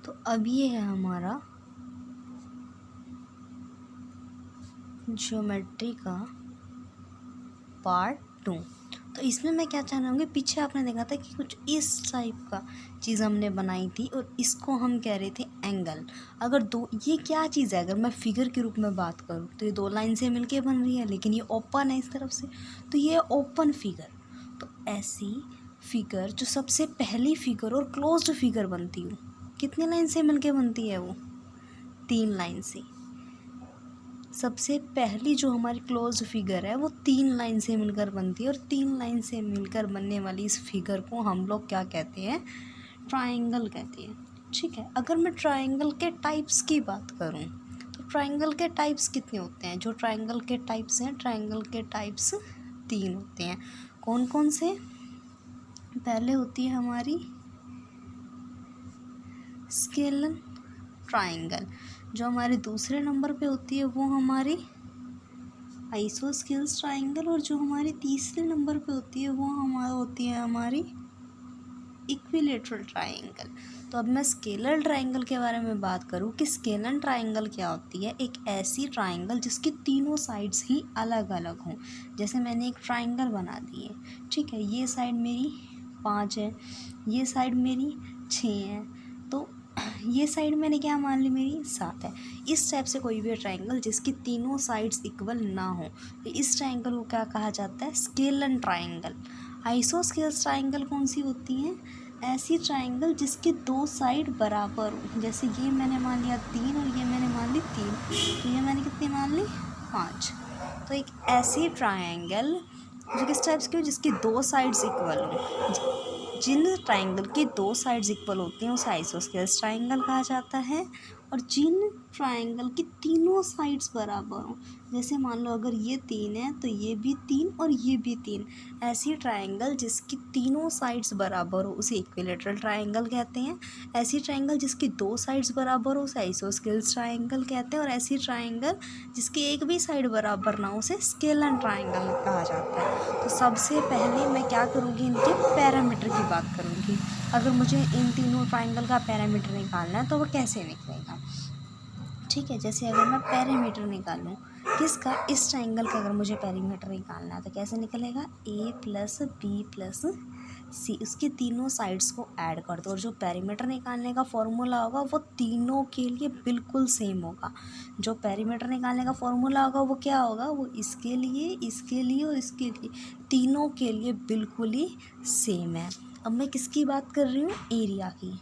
तो अब ये है हमारा ज्योमेट्री का पार्ट 2। तो इसमें मैं क्या चाह रहा हूँ, पीछे आपने देखा था कि कुछ इस टाइप का चीज़ हमने बनाई थी और इसको हम कह रहे थे एंगल। अगर दो, ये क्या चीज़ है, अगर मैं फिगर के रूप में बात करूँ तो ये दो लाइन से मिलके बन रही है, लेकिन ये ओपन है इस तरफ से, तो ये ओपन फिगर। तो ऐसी फिगर जो सबसे पहली फिगर और क्लोज्ड फिगर बनती हो, कितनी लाइन से मिलके बनती है वो? 3 लाइन से। सबसे पहली जो हमारी क्लोज फिगर है वो 3 लाइन से मिलकर बनती है, और 3 लाइन से मिलकर बनने वाली इस फिगर को हम लोग क्या कहते हैं? ट्रायंगल कहते हैं। ठीक है, अगर मैं ट्रायंगल के टाइप्स की बात करूं तो ट्रायंगल के टाइप्स कितने होते हैं? जो ट्रायंगल के टाइप्स हैं, ट्रायंगल के टाइप्स 3 होते हैं। कौन कौन से? पहले होती है हमारी स्केलन ट्रायंगल, जो हमारे दूसरे नंबर पे होती है वो हमारी आइसोस्केल्स ट्रायंगल, और जो हमारी तीसरे नंबर पे होती है वो हमारी इक्विलेटरल ट्रायंगल। तो अब मैं स्केलर ट्रायंगल के बारे में बात करूँ कि स्केलर ट्रायंगल क्या होती है? एक ऐसी ट्रायंगल जिसकी तीनों साइड्स ही अलग अलग हों। जैसे मैंने एक ट्रायंगल बना दी है, ठीक है, ये साइड मेरी 5 है, ये साइड मेरी 6 है, तो ये साइड मैंने क्या मान ली, मेरी 7 है। इस टाइप से कोई भी ट्रायंगल जिसकी तीनों साइड्स इक्वल ना हो, तो इस ट्रायंगल को क्या कहा जाता है? Scalene triangle. आइसोस्केल्स ट्रायंगल कौन सी होती हैं? ऐसी ट्रायंगल जिसकी दो साइड बराबर हो। जैसे ये मैंने मान लिया 3 और ये मैंने मान ली 3, तो ये मैंने कितनी मान ली? 5। तो एक ऐसी ट्रायंगल जो किस टाइप्स की हो? जिसकी दो साइड्स इक्वल हो। जिन ट्रायंगल की दो साइड्स इक्वल होती हैं उसे आइसोस्केल्स ट्रायंगल कहा जाता है। और जिन ट्रायंगल की तीनों साइड्स बराबर हों, जैसे मान लो अगर ये 3 है तो ये भी 3 और ये भी 3, ऐसी ट्रायंगल जिसकी तीनों साइड्स बराबर हो उसे इक्विलेटरल ट्रायंगल कहते हैं। ऐसी ट्रायंगल जिसकी दो साइड्स बराबर हो उसे आइसोस्केल्स ट्रायंगल कहते हैं। और ऐसी ट्रायंगल जिसकी एक भी साइड बराबर ना हो उसे स्केलन ट्रायंगल कहा जाता है। तो सबसे पहले मैं क्या करूँगी, इनके पैरामीटर की बात करूँगी। अगर मुझे इन तीनों ट्रायंगल का पैरामीटर निकालना है तो वो कैसे निकलेगा? ठीक है, जैसे अगर मैं पैरामीटर निकालूँ किसका? इस ट्रायंगल का अगर मुझे पैरामीटर निकालना है तो कैसे निकलेगा? a प्लस बी प्लस सी, उसकी तीनों साइड्स को ऐड कर दो, और जो पैरामीटर निकालने का फॉर्मूला होगा वो तीनों के लिए बिल्कुल सेम होगा। जो पैरामीटर निकालने का फॉर्मूला होगा वो क्या होगा? वो इसके लिए और इसके लिए, तीनों के लिए बिल्कुल ही सेम है। अब मैं किसकी बात कर रही हूँ? एरिया की।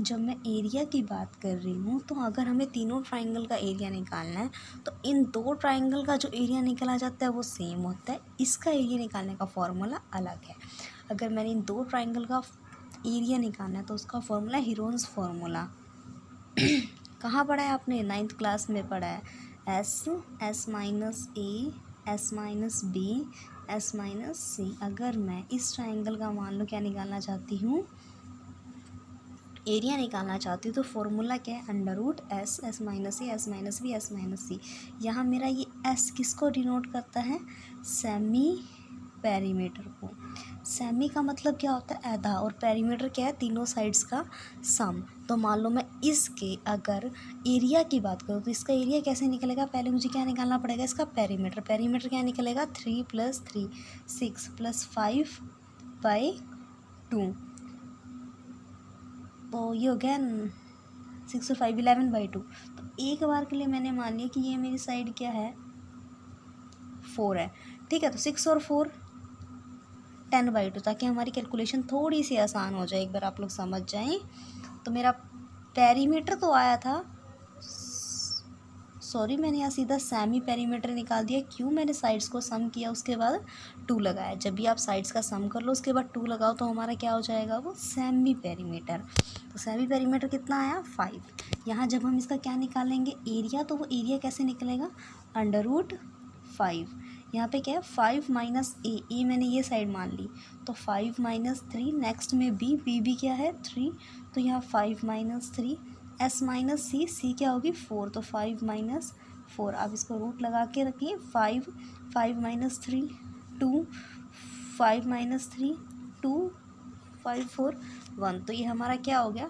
जब मैं एरिया की बात कर रही हूँ तो अगर हमें तीनों ट्रायंगल का एरिया निकालना है तो इन दो ट्रायंगल का जो एरिया निकाला जाता है वो सेम होता है, इसका एरिया निकालने का फॉर्मूला अलग है। अगर मैंने इन दो ट्रायंगल का एरिया निकालना है तो उसका फॉर्मूला हीरोन्स फार्मूला। कहाँ पढ़ा है आपने? 9th क्लास में पढ़ा है। S minus A, S minus B, S minus C. अगर मैं इस ट्रायंगल का मान लो क्या निकालना चाहती हूँ, एरिया निकालना चाहती हूँ, तो फॉर्मूला क्या है? Under root S minus A, S minus B, S minus C. यहाँ मेरा ये एस किसको डिनोट करता है? सेमी पेरीमीटर को। सेमी का मतलब क्या होता है? आधा, और पेरीमीटर क्या है? तीनों साइड्स का सम। तो मान लो मैं इसके अगर एरिया की बात करूँ तो इसका एरिया कैसे निकलेगा? पहले मुझे क्या निकालना पड़ेगा? इसका पेरीमीटर। पेरीमीटर क्या निकलेगा? 3 + 3 6 + 5/2, तो ये हो गया 6 और 5 11/2। तो एक बार के लिए मैंने मान लिया कि ये मेरी साइड क्या है? 4 है। ठीक है, तो 6 और 4 10/2, ताकि हमारी कैलकुलेशन थोड़ी सी आसान हो जाए, एक बार आप लोग समझ जाएं। तो मेरा पेरीमीटर तो आया था, सॉरी मैंने यहाँ सीधा सेमी पेरीमीटर निकाल दिया। क्यों? मैंने साइड्स को सम किया, उसके बाद 2 लगाया। जब भी आप साइड्स का सम कर लो उसके बाद 2 लगाओ तो हमारा क्या हो जाएगा? वो सेमी पेरीमीटर। तो सेमी पेरीमीटर कितना आया? 5। यहाँ जब हम इसका क्या निकालेंगे? एरिया, तो वो एरिया कैसे निकलेगा? Under root 5। यहाँ पे क्या है? 5 माइनस ए मैंने ये साइड मान ली, तो 5 माइनस 3। नेक्स्ट में बी भी क्या है? 3, तो यहाँ 5 माइनस 3। एस माइनस सी क्या होगी? 4, तो 5 माइनस 4। आप इसको रूट लगा के रखिए। 5 माइनस 3 2, 5 माइनस 3 2, 5 4 1। तो ये हमारा क्या हो गया?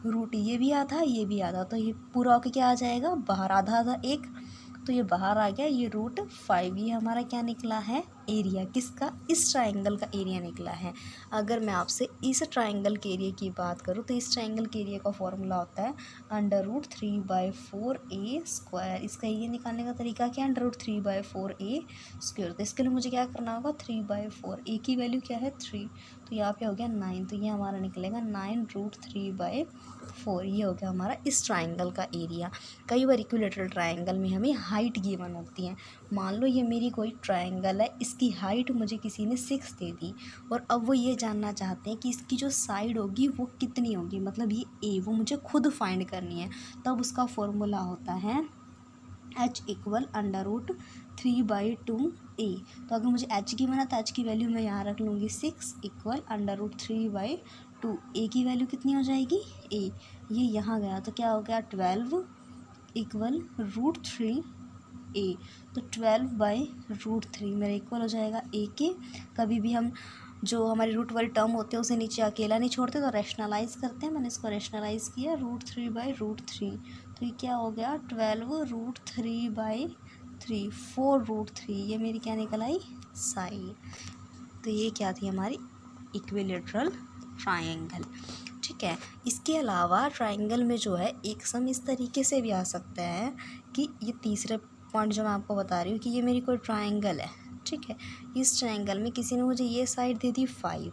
रूट ये भी आधा ये भी आधा, तो ये पूरा होके क्या आ जाएगा बाहर, आधा आधा एक, तो ये बाहर आ गया, ये √5। ये हमारा क्या निकला है एरिया, किसका, इस ट्राइंगल का एरिया निकला है। अगर मैं आपसे इस ट्राइंगल के एरिया की बात करूँ तो इस ट्राइंगल के एरिया का फॉर्मूला होता है √3/4a²। इसका एरिया निकालने का तरीका क्या है, √3/4a²। तो इसके लिए मुझे क्या करना होगा, 3/4, a की वैल्यू क्या है 3, तो यहाँ पे हो गया 9, तो ये हमारा निकलेगा 9√3/4। ये हो गया हमारा इस ट्राइंगल का एरिया। कई बार इक्विलेटरल ट्राइंगल में हमें हाइट गिवन होती है। मान लो ये मेरी कोई ट्राइंगल है, इसकी हाइट मुझे किसी ने 6 दे दी, और अब वो ये जानना चाहते हैं कि इसकी जो साइड होगी वो कितनी होगी, मतलब ये ए, वो मुझे खुद फाइंड करनी है। तब उसका फॉर्मूला होता है h = √3/2a। तो अगर मुझे h की बना तो h की वैल्यू मैं यहाँ रख लूँगी 6 = √3/2। a की वैल्यू कितनी हो जाएगी a, ये यहाँ गया तो क्या हो गया 12 = √3a। तो 12/√3 मेरा इक्वल हो जाएगा a के। कभी भी हम जो हमारे रूट वाली टर्म होते हैं उसे नीचे अकेला नहीं छोड़ते, तो रैशनलाइज करते हैं। मैंने इसको रैशनलाइज किया √3/√3, तो ये क्या हो गया 12√3/3, 4√3। ये मेरी क्या निकल आई साइड। तो ये क्या थी हमारी इक्विलेटरल ट्राइंगल। ठीक है, इसके अलावा ट्राइंगल में जो है एक सम इस तरीके से भी आ सकता है कि ये तीसरे पॉइंट जो मैं आपको बता रही हूँ कि ये मेरी कोई ट्राइंगल है। ठीक है, इस ट्राइंगल में किसी ने मुझे ये साइड दे दी 5,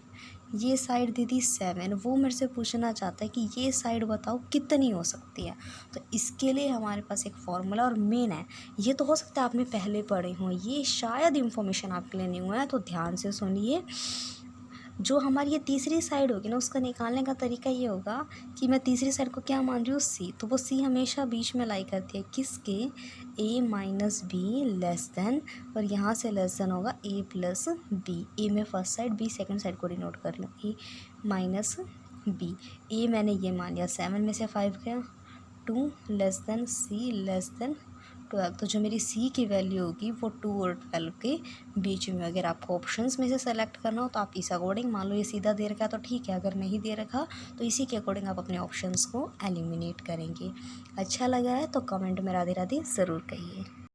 ये साइड दे दी 7, वो मेरे से पूछना चाहता है कि ये साइड बताओ कितनी हो सकती है। तो इसके लिए हमारे पास एक फॉर्मूला और मेन है। ये तो हो सकता है आपने पहले पढ़े हों, ये शायद इन्फॉर्मेशन आपके लिए न्यू है, तो ध्यान से सुनिए। जो हमारी ये तीसरी साइड होगी ना, उसका निकालने का तरीका ये होगा कि मैं तीसरी साइड को क्या मान रही हूँ c, तो वो c हमेशा बीच में लाई करती है किसके, a - b लेस देन, और यहाँ से लेस देन होगा a + b। a में first side, b second side को डिनोट कर लूँ, a - b। a मैंने ये मान लिया 7 में से 5 गया 2 less than c less than 12। तो जो मेरी c की वैल्यू होगी वो 2 और 12 के बीच में। अगर आपको ऑप्शंस में से सेलेक्ट करना हो तो आप इस अकॉर्डिंग, मान लो ये सीधा दे रखा है तो ठीक है, अगर नहीं दे रखा तो इसी के अकॉर्डिंग आप अपने ऑप्शंस को एलिमिनेट करेंगे। अच्छा लगा है तो कमेंट में राधे राधे ज़रूर कहिए।